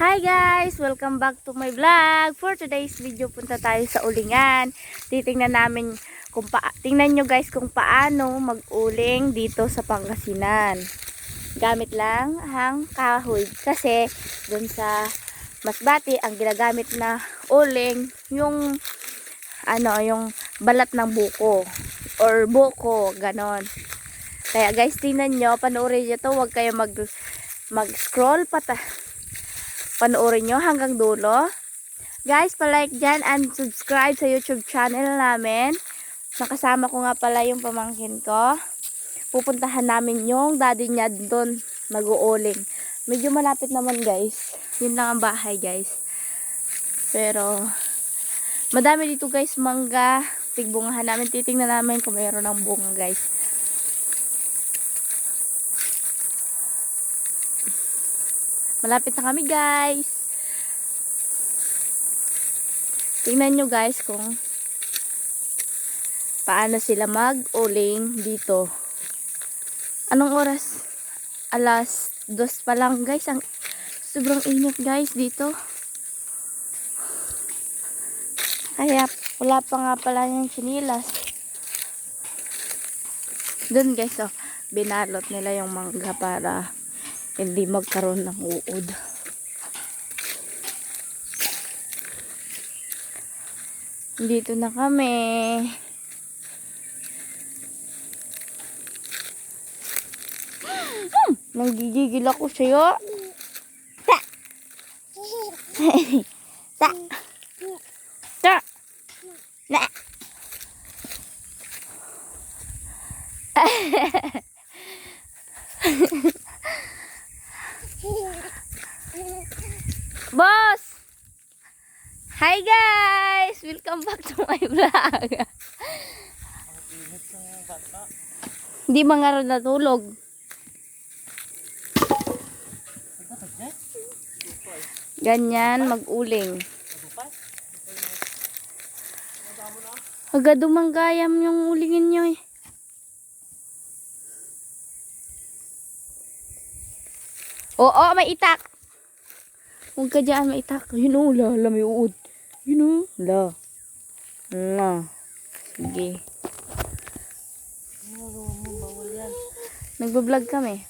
Hi guys! Welcome back to my vlog. For today's video, punta tayo sa ulingan. Titingnan namin tingnan nyo guys kung paano mag-uling dito sa Pangasinan. Gamit lang ang kahoy. Kasi dun sa Masbate, ang ginagamit na uling, yung balat ng buko. Or buko, ganon. Kaya guys, tingnan nyo, panoorin nyo to. Huwag kayo mag-scroll panoorin nyo hanggang dulo. Guys, palike dyan and subscribe sa YouTube channel namin. Nakasama ko nga pala yung pamangkin ko. Pupuntahan namin yung daddy niya doon mag-uuling. Medyo malapit naman guys. Yun lang ang bahay guys. Pero madami dito guys mangga. Tigbungahan namin. Titingnan namin kung mayroon ng bunga guys. Malapit na kami guys. Tingnan nyo guys kung paano sila mag-uling dito. Anong oras? Alas 2 pa lang guys. Sobrang init guys dito. Kaya wala pa nga pala yung sinilas. Doon guys, oh, binalot nila yung mangga para hindi magkaroon ng uod. Dito na kami. Nanggigigil ako sa'yo. Ta! Ta! Ta! Na! Boss! Hi guys! Welcome back to my vlog. Hindi mga rin natulog. Ganyan mag-uling. Agad dumanggayam yung ulingin nyo eh. Oo, may itak. Huwag ka dyan, may itak. Yun o, la, may uod. Yun o, la. La. Sige. Nagbablog kami.